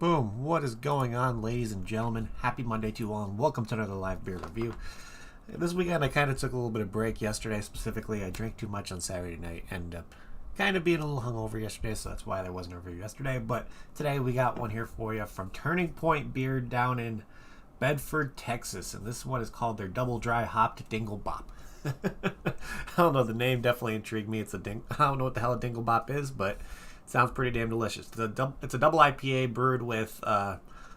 Boom! What is going on, ladies and gentlemen? Happy Monday to you all, and welcome to another live beer review. This weekend I kind of took a little bit of break yesterday. Specifically, I drank too much on Saturday night and kind of being a little hungover yesterday, so that's why there wasn't a review yesterday. But today we got one here for you from Turning Point Beer down in Bedford, Texas, and this one is called their Double Dry Hopped Dinglebop. I don't know, the name definitely intrigued me. I don't know what the hell a Dinglebop is, but sounds pretty damn delicious. It's a double IPA brewed with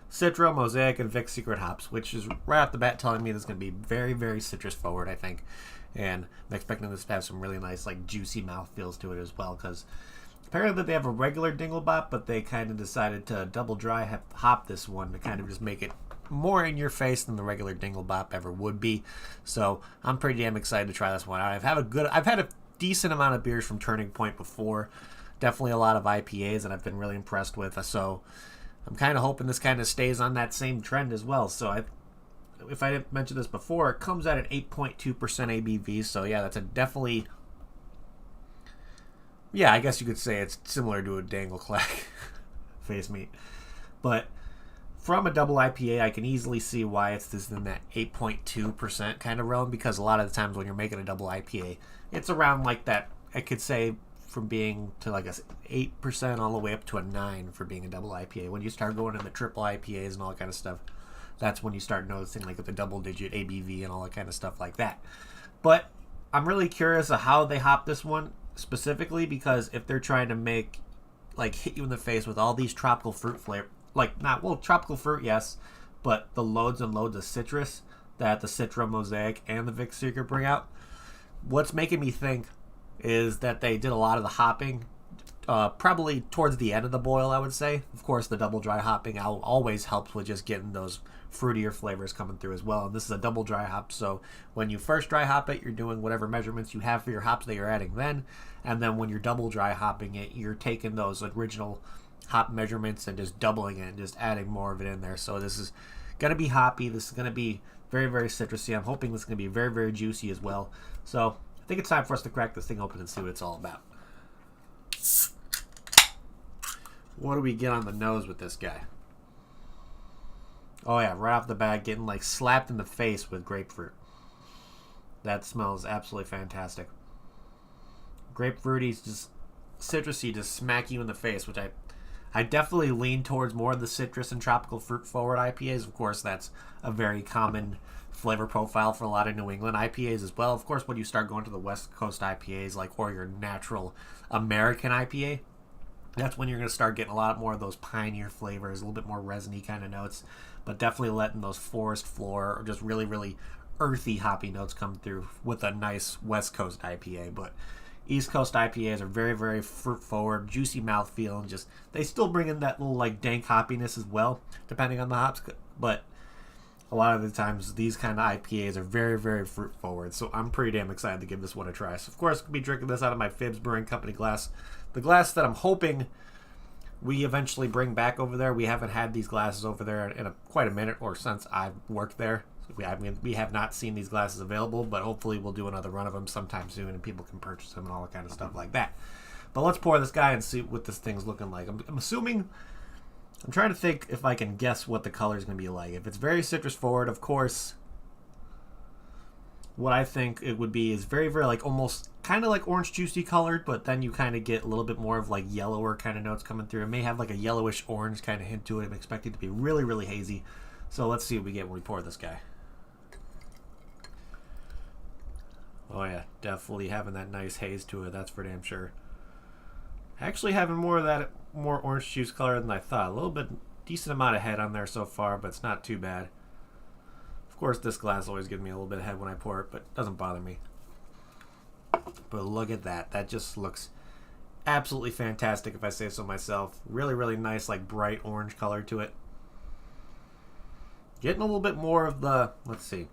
Citra, Mosaic, and Vic Secret hops, which is right off the bat telling me this is going to be very, very citrus forward, I think. And I'm expecting this to have some really nice, like, juicy mouthfeels to it as well, because apparently they have a regular Dinglebop, but they kind of decided to double dry hop this one to kind of just make it more in your face than the regular Dinglebop ever would be. So I'm pretty damn excited to try this one out. I've had a decent amount of beers from Turning Point before. Definitely a lot of IPAs that I've been really impressed with. So I'm kind of hoping this kind of stays on that same trend as well. So if I didn't mention this before, it comes at an 8.2% ABV. So yeah, that's a definitely, yeah, I guess you could say it's similar to a Dangle Clack face meat. But from a double IPA, I can easily see why it's just in that 8.2% kind of realm, because a lot of the times when you're making a double IPA, it's around like that, I could say, from being to like a 8% all the way up to a 9 for being a double IPA. When you start going into triple IPAs and all that kind of stuff, that's when you start noticing like the double digit ABV and all that kind of stuff like that. But I'm really curious of how they hop this one specifically, because if they're trying to make, like, hit you in the face with all these tropical fruit flavor, like, not, well, tropical fruit, yes, but the loads and loads of citrus that the Citra, Mosaic, and the Vic Secret bring out, what's making me think is that they did a lot of the hopping probably towards the end of the boil, I would say. Of course, the double dry hopping always helps with just getting those fruitier flavors coming through as well. And this is a double dry hop, so when you first dry hop it, you're doing whatever measurements you have for your hops that you're adding then, and then when you're double dry hopping it, you're taking those original hop measurements and just doubling it and just adding more of it in there. So this is going to be hoppy. This is going to be very, very citrusy. I'm hoping this is going to be very, very juicy as well. So I think it's time for us to crack this thing open and see what it's all about. What do we get on the nose with this guy? Oh yeah, right off the bat, getting like slapped in the face with grapefruit. That smells absolutely fantastic. Grapefruity, just citrusy, just smack you in the face, which I definitely lean towards more of the citrus and tropical fruit forward IPAs. Of course, that's a very common flavor profile for a lot of New England IPAs as well. Of course, when you start going to the West Coast IPAs, like, or your natural American IPA, that's when you're going to start getting a lot more of those pioneer flavors, a little bit more resiny kind of notes, but definitely letting those forest floor or just really, really earthy hoppy notes come through with a nice West Coast IPA. But East Coast IPAs are very, very fruit forward, juicy mouthfeel, and just, they still bring in that little like dank hoppiness as well, depending on the hops, but a lot of the times these kind of IPAs are very, very fruit forward. So I'm pretty damn excited to give this one a try. So of course, I'll be drinking this out of my Fibs Brewing Company glass. The glass that I'm hoping we eventually bring back over there. We haven't had these glasses over there in quite a minute, or since I've worked there. We have not seen these glasses available, but hopefully we'll do another run of them sometime soon and people can purchase them and all that kind of stuff like that. But let's pour this guy and see what this thing's looking like. I'm assuming, I'm trying to think if I can guess what the color is going to be like. If it's very citrus forward, of course, what I think it would be is very, very, like, almost kind of like orange juicy colored, but then you kind of get a little bit more of like yellower kind of notes coming through. It may have like a yellowish orange kind of hint to it. I'm expecting it to be really, really hazy. So let's see what we get when we pour this guy. Oh yeah, definitely having that nice haze to it, that's for damn sure. Actually having more of that, more orange juice color than I thought. A little bit, decent amount of head on there so far, but it's not too bad. Of course, this glass always gives me a little bit of head when I pour it, but it doesn't bother me. But look at that. That just looks absolutely fantastic, if I say so myself. Really, really nice, like, bright orange color to it. Getting a little bit more of the, let's see.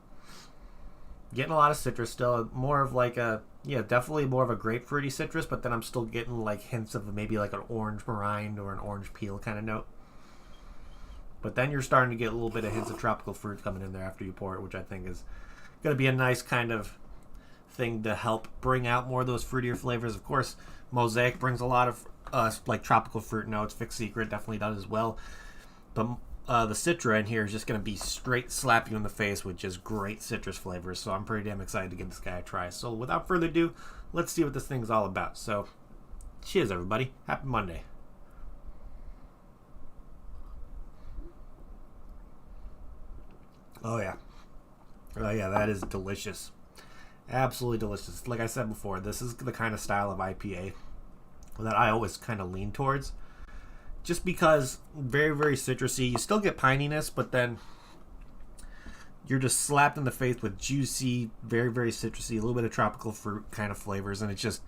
Getting a lot of citrus still. More of like a, yeah, definitely more of a grapefruity citrus, but then I'm still getting like hints of maybe like an orange meringue or an orange peel kind of note. But then you're starting to get a little bit of hints of tropical fruit coming in there after you pour it, which I think is going to be a nice kind of thing to help bring out more of those fruitier flavors. Of course, Mosaic brings a lot of like tropical fruit notes. Vic Secret definitely does as well. But the Citra in here is just going to be straight slap you in the face with just great citrus flavors. So I'm pretty damn excited to give this guy a try. So without further ado, let's see what this thing's all about. So cheers, everybody. Happy Monday. Oh, yeah. Oh, yeah, that is delicious. Absolutely delicious. Like I said before, this is the kind of style of IPA that I always kind of lean towards. Just because very, very citrusy. You still get pininess, but then you're just slapped in the face with juicy, very, very citrusy, a little bit of tropical fruit kind of flavors. And it's just,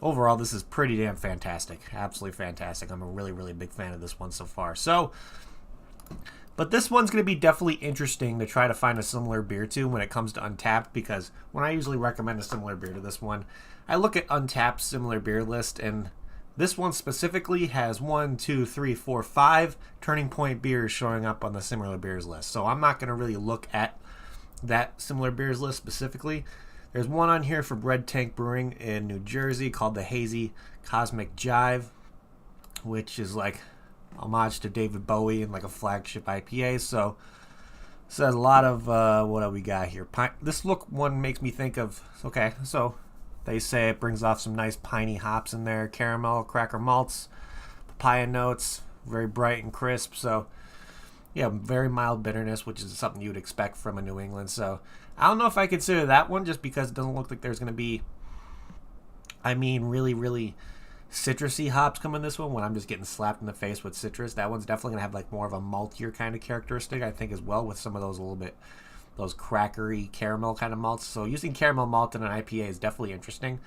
overall, this is pretty damn fantastic. Absolutely fantastic. I'm a really, really big fan of this one so far. So, but this one's going to be definitely interesting to try to find a similar beer to when it comes to Untapped, because when I usually recommend a similar beer to this one, I look at Untapped's similar beer list, and this one specifically has 1, 2, 3, 4, 5 Turning Point beers showing up on the similar beers list. So I'm not going to really look at that similar beers list specifically. There's one on here from Red Tank Brewing in New Jersey called the Hazy Cosmic Jive, which is like homage to David Bowie and like a flagship IPA. So says a lot of what do we got here? This look one makes me think of, okay, so they say it brings off some nice piney hops in there, caramel, cracker malts, papaya notes, very bright and crisp. So, yeah, very mild bitterness, which is something you would expect from a New England. So, I don't know if I consider that one just because it doesn't look like there's going to be, really, really citrusy hops coming this one when I'm just getting slapped in the face with citrus. That one's definitely going to have like more of a maltier kind of characteristic, I think, as well, with some of those a little bit those crackery caramel kind of malts. So using caramel malt in an IPA is definitely interesting.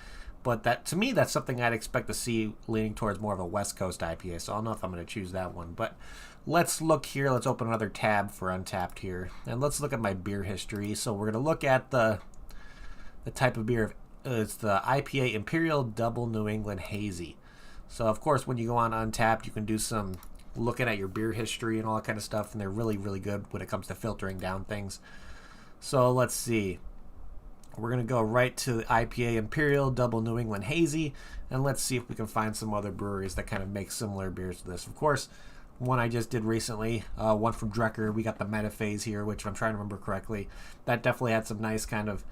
But that, to me, that's something I'd expect to see leaning towards more of a West Coast IPA. So I don't know if I'm going to choose that one. But let's look here. Let's open another tab for Untapped here. And let's look at my beer history. So we're going to look at the type of beer. It's the IPA Imperial Double New England Hazy. So, of course, when you go on Untapped, you can do some looking at your beer history and all that kind of stuff. And they're really, really good when it comes to filtering down things. So let's see. We're going to go right to the IPA Imperial Double New England Hazy, and let's see if we can find some other breweries that kind of make similar beers to this. Of course, one I just did recently, one from Drecker. We got the Metaphase here, which I'm trying to remember correctly. That definitely had some nice kind of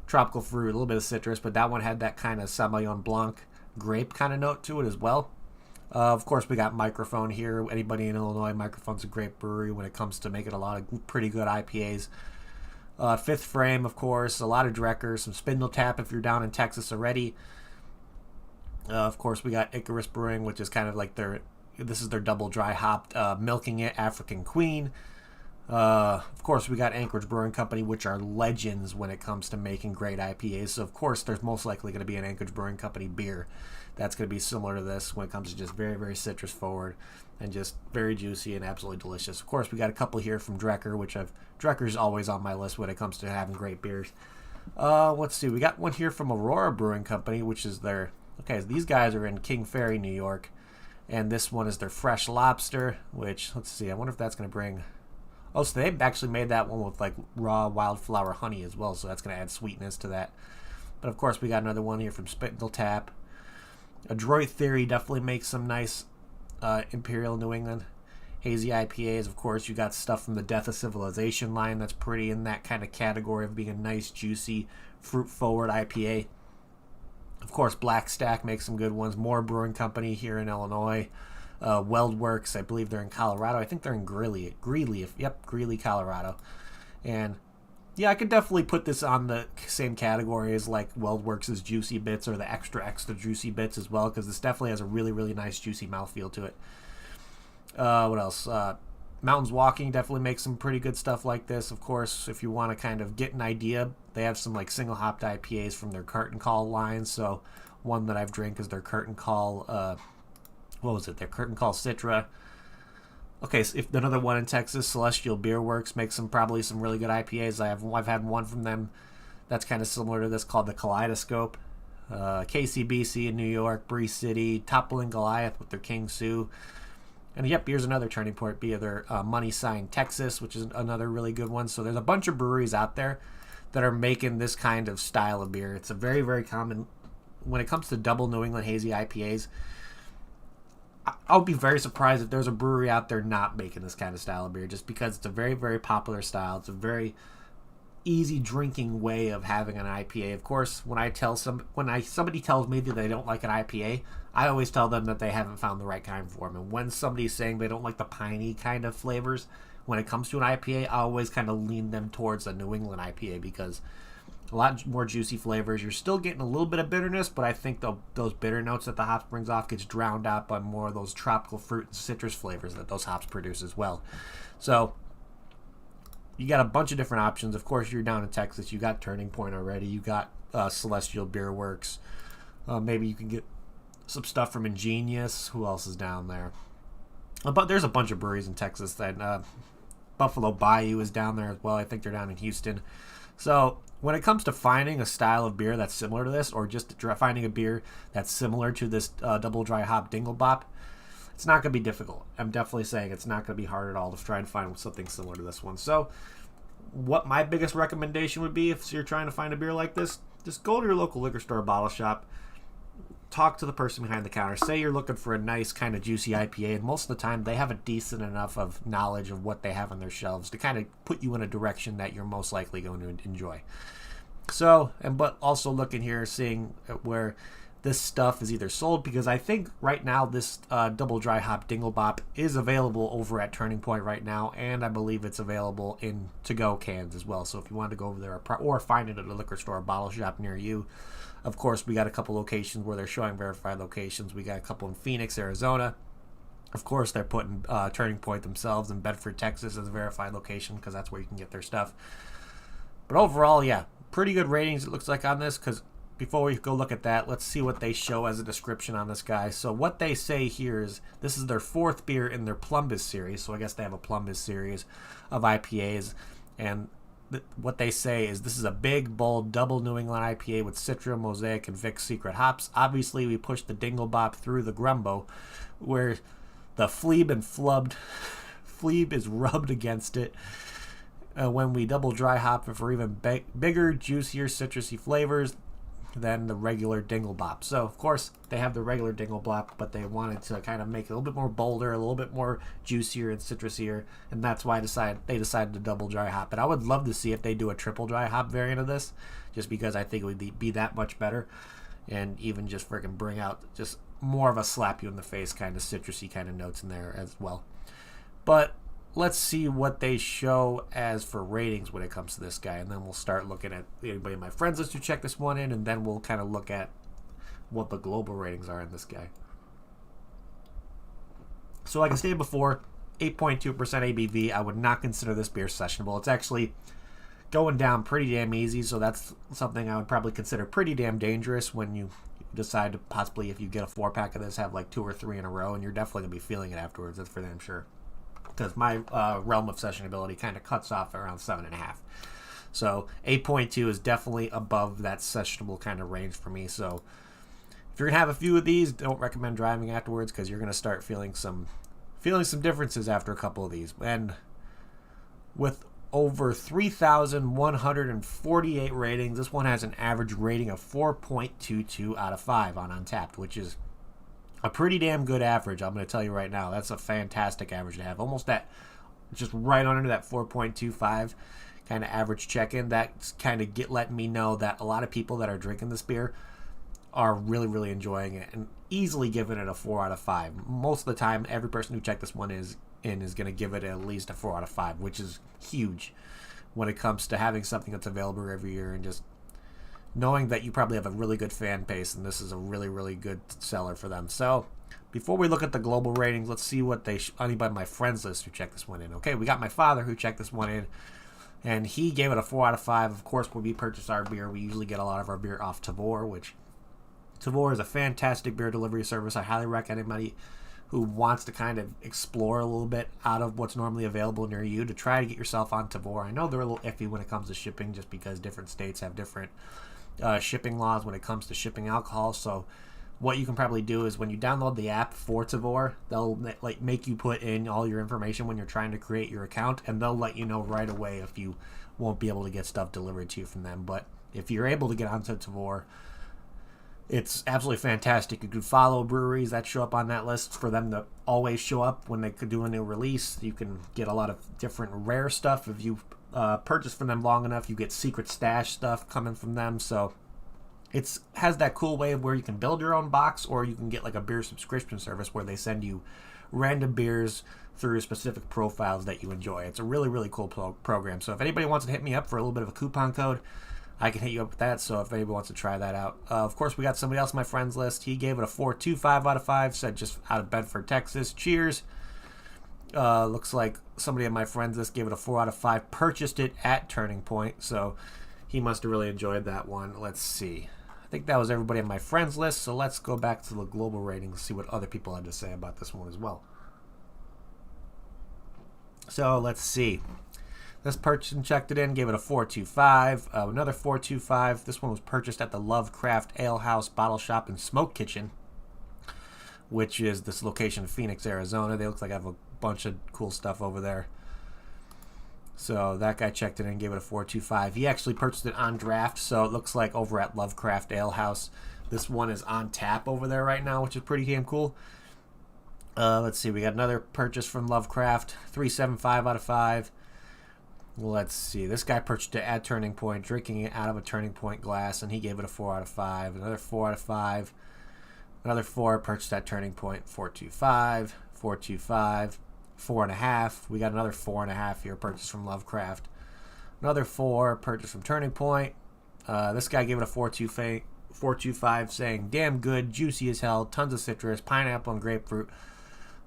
tropical fruit, a little bit of citrus, but that one had that kind of Sauvignon Blanc grape kind of note to it as well. Of course, we got Microphone here. Anybody in Illinois, Microphone's a great brewery when it comes to making a lot of pretty good IPAs. Fifth Frame, of course, a lot of Drecker, some Spindle Tap if you're down in Texas already. Of course, we got Icarus Brewing, which is kind of like this is their double dry hopped, Milking It African Queen. Of course, we got Anchorage Brewing Company, which are legends when it comes to making great IPAs. So, of course, there's most likely going to be an Anchorage Brewing Company beer that's going to be similar to this when it comes to just very, very citrus forward and just very juicy and absolutely delicious. Of course, we got a couple here from Drecker, Drecker's always on my list when it comes to having great beers. Let's see, we got one here from Aurora Brewing Company, which is these guys are in King Ferry, New York, and this one is their Fresh Lobster, which, let's see, I wonder if that's going to bring, so they actually made that one with like raw wildflower honey as well, so that's going to add sweetness to that. But of course, we got another one here from Spindle Tap. Adroit Theory definitely makes some nice Imperial New England hazy IPAs. Of course, you got stuff from the Death of Civilization line that's pretty in that kind of category of being a nice, juicy, fruit-forward IPA. Of course, Black Stack makes some good ones. Moore Brewing Company here in Illinois. Weldworks, I believe they're in Colorado. I think they're in Greeley, Colorado. And yeah, I could definitely put this on the same category as like Weldworks' Juicy Bits or the extra juicy bits as well, because this definitely has a really, really nice juicy mouthfeel to it. What else? Mountains Walking definitely makes some pretty good stuff like this. Of course, if you want to kind of get an idea, they have some like single hopped IPAs from their Curtain Call line. So one that I've drank is their Curtain Call, their Curtain Call Citra. Okay, so if another one in Texas, Celestial Beer Works makes probably some really good IPAs. I've had one from them that's kind of similar to this called the Kaleidoscope. KCBC in New York, Bree City, Toppling Goliath with their King Sue. And yep, here's another Turning Point beer, their Money Sign Texas, which is another really good one. So there's a bunch of breweries out there that are making this kind of style of beer. It's a very, very common, when it comes to double New England hazy IPAs, I'll be very surprised if there's a brewery out there not making this kind of style of beer, just because it's a very, very popular style. It's a very easy drinking way of having an IPA. Of course, when somebody tells me that they don't like an IPA, I always tell them that they haven't found the right kind for them. And when somebody's saying they don't like the piney kind of flavors, when it comes to an IPA, I always kind of lean them towards a New England IPA, because a lot more juicy flavors. You're still getting a little bit of bitterness, but I think those bitter notes that the hops brings off gets drowned out by more of those tropical fruit and citrus flavors that those hops produce as well. So you got a bunch of different options. Of course, you're down in Texas. You got Turning Point already. You got Celestial Beer Works. Maybe you can get some stuff from Ingenious. Who else is down there? But there's a bunch of breweries in Texas. That Buffalo Bayou is down there as well. I think they're down in Houston. So when it comes to finding a style of beer that's similar to this, or just finding a beer that's similar to this double dry hop Dinglebop, it's not going to be difficult. I'm definitely saying it's not going to be hard at all to try and find something similar to this one. So what my biggest recommendation would be, if you're trying to find a beer like this, just go to your local liquor store or bottle shop, talk to the person behind the counter, say you're looking for a nice kind of juicy IPA, and most of the time they have a decent enough of knowledge of what they have on their shelves to kind of put you in a direction that you're most likely going to enjoy. So, but also looking here, seeing where this stuff is either sold, because I think right now this double dry hop Dinglebop is available over at Turning Point right now, and I believe it's available in to-go cans as well. So if you want to go over there or find it at a liquor store or bottle shop near you, of course, we got a couple locations where they're showing verified locations. We got a couple in Phoenix, Arizona. Of course, they're putting Turning Point themselves in Bedford, Texas as a verified location, because that's where you can get their stuff. But overall, yeah, pretty good ratings it looks like on this. Because before we go look at that, let's see what they show as a description on this guy. So what they say here is this is their 4th beer in their Plumbus series. So I guess they have a Plumbus series of IPAs. And what they say is this is a big, bold, double New England IPA with Citra, Mosaic, and Vic Secret hops. Obviously, we pushed the Dinglebop through the Grumbo, where the Fleeb is rubbed against it. When we double dry hop it for even bigger, juicier, citrusy flavors than the regular Dinglebop. So, of course, they have the regular Dinglebop, but they wanted to kind of make it a little bit more bolder, a little bit more juicier and citrusier, and that's why they decided to double dry hop. And I would love to see if they do a triple dry hop variant of this, just because I think it would be that much better, and even just freaking bring out just more of a slap you in the face kind of citrusy kind of notes in there as well. But let's see what they show as for ratings when it comes to this guy, and then we'll start looking at anybody in my friends list who check this one in, and then we'll kind of look at what the global ratings are in this guy. So like I stated before, 8.2% ABV. I would not consider this beer sessionable. It's actually going down pretty damn easy, so that's something I would probably consider pretty damn dangerous when you decide to possibly, if you get a 4-pack of this, have like 2 or 3 in a row, and you're definitely going to be feeling it afterwards. That's for damn sure. Because my realm of sessionability kind of cuts off around 7.5. So 8.2 is definitely above that sessionable kind of range for me. So if you're going to have a few of these, don't recommend driving afterwards, because you're going to start feeling some differences after a couple of these. And with over 3,148 ratings, this one has an average rating of 4.22 out of 5 on Untappd, which is a pretty damn good average. I'm going to tell you right now, that's a fantastic average to have. Almost that, just right under that 4.25 kind of average check-in. That's kind of letting me know that a lot of people that are drinking this beer are really, really enjoying it and easily giving it a 4 out of 5. Most of the time, every person who checked this one is going to give it at least a 4 out of 5, which is huge when it comes to having something that's available every year, and just knowing that you probably have a really good fan base, and this is a really, really good seller for them. So before we look at the global ratings, let's see what anybody on my friends list who checked this one in. Okay, we got my father who checked this one in, and he gave it a 4 out of 5. Of course, when we purchase our beer, we usually get a lot of our beer off Tavour, which Tavour is a fantastic beer delivery service. I highly recommend anybody who wants to kind of explore a little bit out of what's normally available near you to try to get yourself on Tavour. I know they're a little iffy when it comes to shipping, just because different states have different shipping laws when it comes to shipping alcohol. So what you can probably do is when you download the app for Tavour, they'll make you put in all your information when you're trying to create your account, and they'll let you know right away if you won't be able to get stuff delivered to you from them. But if you're able to get onto Tavour, It's absolutely fantastic. You can follow breweries that show up on that list for them to always show up when they could do a new release. You can get a lot of different rare stuff if you purchase from them long enough. You get secret stash stuff coming from them. So it has that cool way of where you can build your own box, or you can get like a beer subscription service where they send you random beers through specific profiles that you enjoy. It's a really, really cool program. So if anybody wants to hit me up for a little bit of a coupon code, I can hit you up with that. So if anybody wants to try that out. Of course, we got somebody else on my friends list. He gave it a 4.25 out of 5. Said just out of Bedford, Texas. Cheers. Looks like somebody on my friends list gave it a 4 out of 5. Purchased it at Turning Point. So he must have really enjoyed that one. Let's see. I think that was everybody on my friends list. So let's go back to the global ratings and see what other people had to say about this one as well. So let's see. This person checked it in, gave it a 4.25. Another 4.25. This one was purchased at the Lovecraft Ale House Bottle Shop and Smoke Kitchen, which is this location in Phoenix, Arizona. They look like I have a bunch of cool stuff over there. So that guy checked it in, gave it a 4.25. He actually purchased it on draft, so it looks like over at Lovecraft Ale House. This one is on tap over there right now, which is pretty damn cool. Let's see. We got another purchase from Lovecraft, 3.75 out of 5. Let's see. This guy purchased it at Turning Point, drinking it out of a Turning Point glass, and he gave it a 4 out of 5. Another 4 out of 5. Another 4 purchased at Turning Point, 4.25, 4.25, 4.5. We got another 4.5 here purchased from Lovecraft. Another 4 purchased from Turning Point. This guy gave it a 4.25, saying, damn good, juicy as hell, tons of citrus, pineapple and grapefruit,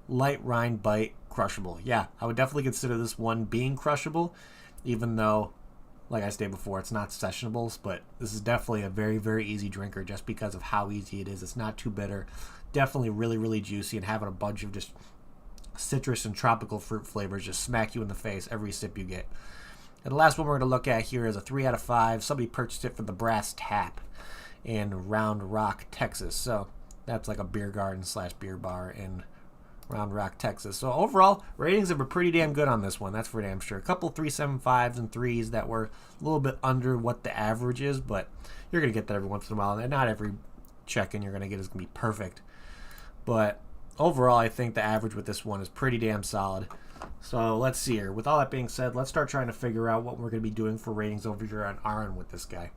light rind bite, crushable. Yeah, I would definitely consider this one being crushable, even though, like I stated before, it's not sessionables, but this is definitely a very, very easy drinker just because of how easy it is. It's not too bitter. Definitely really, really juicy, and having a bunch of just citrus and tropical fruit flavors just smack you in the face every sip you get. And the last one we're going to look at here is a 3 out of 5. Somebody purchased it from the Brass Tap in Round Rock, Texas. So that's like a beer garden / beer bar in Round Rock, Texas. So overall, ratings have been pretty damn good on this one. That's for damn sure. A couple 3.75s and 3s that were a little bit under what the average is, but you're going to get that every once in a while. And not every check-in you're going to get is going to be perfect. But overall, I think the average with this one is pretty damn solid. So let's see here. With all that being said, let's start trying to figure out what we're going to be doing for ratings over here on RN with this guy.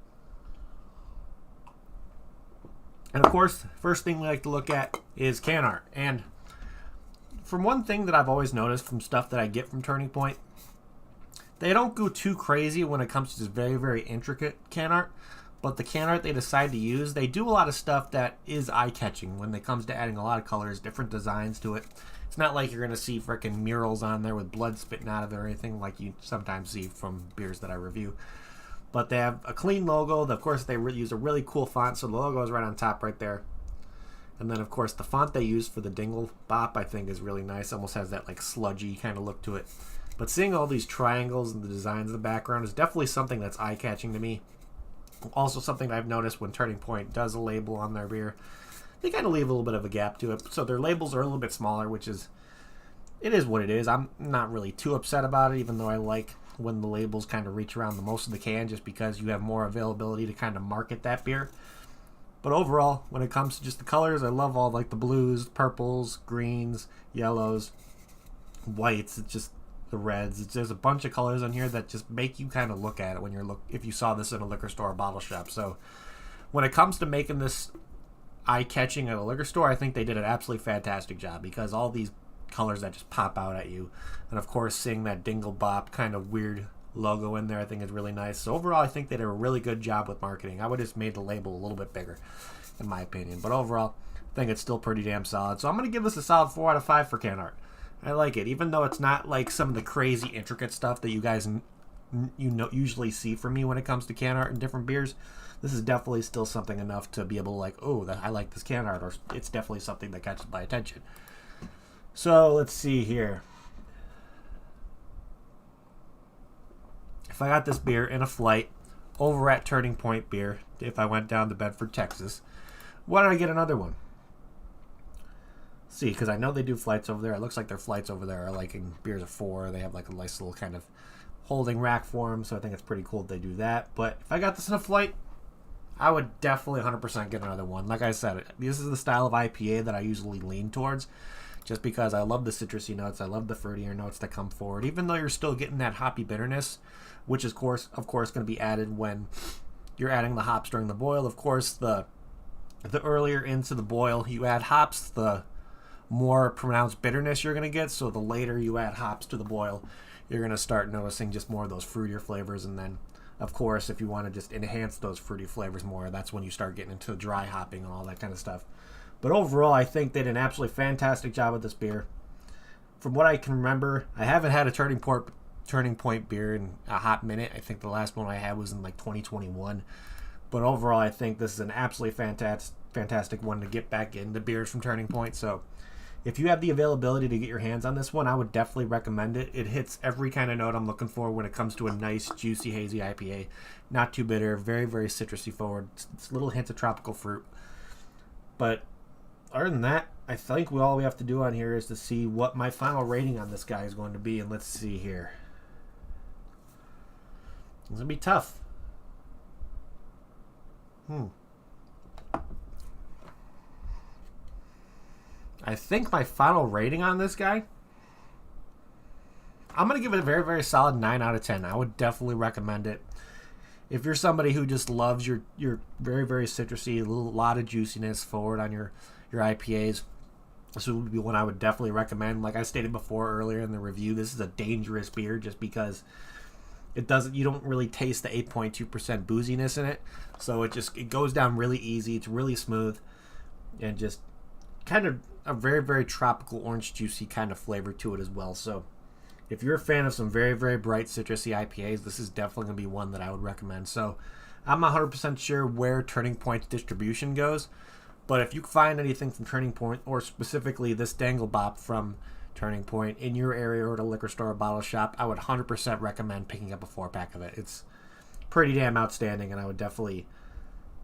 And of course, first thing we like to look at is can art. And from one thing that I've always noticed from stuff that I get from Turning Point, they don't go too crazy when it comes to just very, very intricate can art. But the can art they decide to use, they do a lot of stuff that is eye-catching when it comes to adding a lot of colors, different designs to it. It's not like you're going to see freaking murals on there with blood spitting out of it or anything like you sometimes see from beers that I review. But they have a clean logo. Of course, they use a really cool font, so the logo is right on top right there. And then, of course, the font they use for the Dinglebop, I think, is really nice. Almost has that, like, sludgy kind of look to it. But seeing all these triangles and the designs in the background is definitely something that's eye-catching to me. Also something I've noticed when Turning Point does a label on their beer, they kind of leave a little bit of a gap to it. So their labels are a little bit smaller, which is, it is what it is. I'm not really too upset about it, even though I like when the labels kind of reach around the most of the can, just because you have more availability to kind of market that beer. But overall, when it comes to just the colors, I love all like the blues, purples, greens, yellows, whites. It's just the reds. There's a bunch of colors on here that just make you kind of look at it when if you saw this in a liquor store or bottle shop. So when it comes to making this eye-catching at a liquor store, I think they did an absolutely fantastic job, because all these colors that just pop out at you, and of course seeing that Dinglebop kind of weird logo in there, I think is really nice. So overall, I think they did a really good job with marketing. I would have just made the label a little bit bigger, in my opinion. But overall, I think it's still pretty damn solid. So I'm going to give this a solid 4 out of 5 for can art. I like it, even though it's not like some of the crazy intricate stuff that you guys usually see from me when it comes to can art and different beers. This is definitely still something enough to be able to like, oh, I like this can art, or it's definitely something that catches my attention. So let's see here. If I got this beer in a flight over at Turning Point Beer, if I went down to Bedford, Texas, why don't I get another one? See, because I know they do flights over there. It looks like their flights over there are like in beers of 4. They have like a nice little kind of holding rack for them, so I think it's pretty cool that they do that. But if I got this in a flight, I would definitely 100% get another one. Like I said, this is the style of IPA that I usually lean towards, just because I love the citrusy notes. I love the fruitier notes that come forward, even though you're still getting that hoppy bitterness, which is, of course, going to be added when you're adding the hops during the boil. Of course, the earlier into the boil you add hops, the more pronounced bitterness you're going to get. So the later you add hops to the boil, you're going to start noticing just more of those fruitier flavors. And then, of course, if you want to just enhance those fruity flavors more, that's when you start getting into dry hopping and all that kind of stuff. But overall, I think they did an absolutely fantastic job with this beer. From what I can remember, I haven't had a Turning Point beer in a hot minute. I think the last one I had was in like 2021. But overall, I think this is an absolutely fantastic one to get back into beers from Turning Point. So if you have the availability to get your hands on this one, I would definitely recommend it. It hits every kind of note I'm looking for when it comes to a nice, juicy, hazy IPA. Not too bitter, very, very citrusy forward. It's a little hint of tropical fruit. But other than that, I think all we have to do on here is to see what my final rating on this guy is going to be. And let's see here. It's going to be tough. I think my final rating on this guy, I'm going to give it a very, very solid 9 out of 10. I would definitely recommend it. If you're somebody who just loves your very, very citrusy, a lot of juiciness forward on your IPAs, this would be one I would definitely recommend. Like I stated before earlier in the review, this is a dangerous beer just because you don't really taste the 8.2% booziness in it. So it goes down really easy. It's really smooth and just kind of a very, very tropical orange juicy kind of flavor to it as well. So if you're a fan of some very, very bright citrusy IPAs, this is definitely going to be one that I would recommend. So I'm not 100% sure where Turning Point's distribution goes, but if you find anything from Turning Point, or specifically this Dinglebop from Turning Point in your area or at a liquor store or bottle shop, I would 100% recommend picking up a 4-pack of it. It's pretty damn outstanding, and I would definitely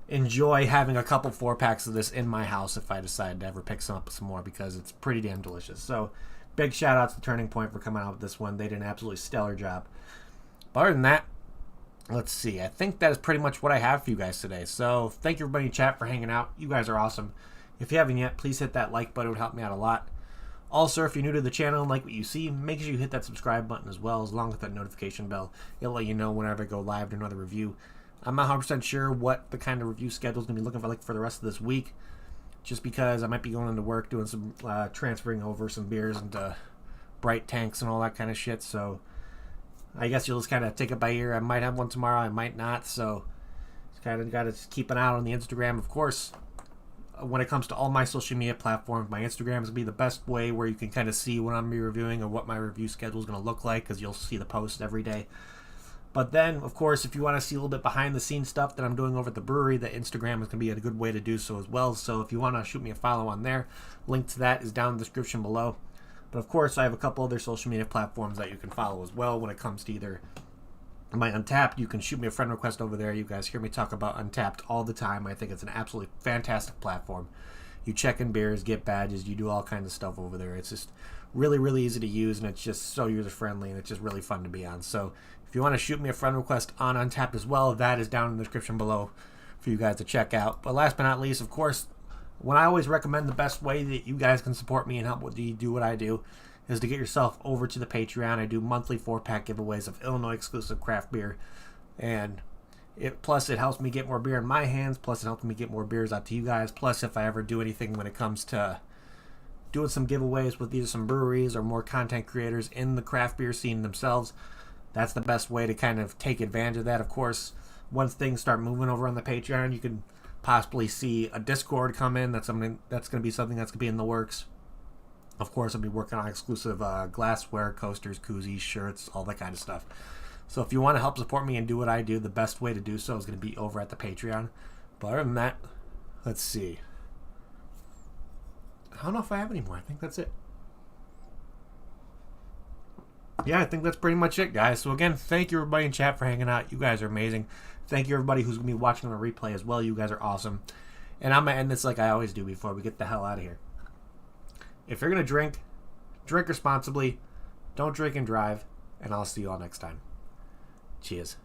enjoy having a couple 4-packs of this in my house if I decide to ever pick some up some more, because it's pretty damn delicious. So big shout outs to Turning Point for coming out with this one. They did an absolutely stellar job. But other than that, let's see. I think that is pretty much what I have for you guys today. So thank you everybody in chat for hanging out. You guys are awesome. If you haven't yet, please hit that like button. It would help me out a lot. Also, if you're new to the channel and like what you see, make sure you hit that subscribe button as well, along with that notification bell. It'll let you know whenever I go live to another review. I'm not 100% sure what the kind of review schedule is going to be looking for the rest of this week, just because I might be going into work doing some transferring over some beers into bright tanks and all that kind of shit. So I guess you'll just kind of take it by ear. I might have one tomorrow, I might not. So just kind of got to keep an eye out on the Instagram, of course. When it comes to all my social media platforms, my Instagram is going to be the best way where you can kind of see what I'm going to be reviewing or what my review schedule is going to look like, because you'll see the posts every day. But then, of course, if you want to see a little bit behind-the-scenes stuff that I'm doing over at the brewery, the Instagram is going to be a good way to do so as well. So if you want to shoot me a follow on there, link to that is down in the description below. But of course, I have a couple other social media platforms that you can follow as well when it comes to either my Untapped. You can shoot me a friend request over there. You guys hear me talk about Untapped all the time. I think it's an absolutely fantastic platform. You check in beers, get badges, you do all kinds of stuff over there. It's just really, really easy to use, and it's just so user-friendly, and it's just really fun to be on. So if you want to shoot me a friend request on Untapped as well, that is down in the description below for you guys to check out. But last but not least, of course, when I always recommend the best way that you guys can support me and help do what I do is to get yourself over to the Patreon. I do monthly 4-pack giveaways of Illinois exclusive craft beer, and plus it helps me get more beer in my hands, plus it helps me get more beers out to you guys. Plus, if I ever do anything when it comes to doing some giveaways with either some breweries or more content creators in the craft beer scene themselves, that's the best way to kind of take advantage of that. Of course, once things start moving over on the Patreon, you can possibly see a Discord come in. That's going to be something that's going to be in the works. Of course, I'll be working on exclusive glassware, coasters, koozies, shirts, all that kind of stuff. So if you want to help support me and do what I do, the best way to do so is going to be over at the Patreon. But other than that, let's see. I don't know if I have any more. I think that's it. Yeah, I think that's pretty much it, guys. So again, thank you everybody in chat for hanging out. You guys are amazing. Thank you everybody who's going to be watching the replay as well. You guys are awesome. And I'm going to end this like I always do before we get the hell out of here. If you're going to drink responsibly. Don't drink and drive. And I'll see you all next time. Cheers.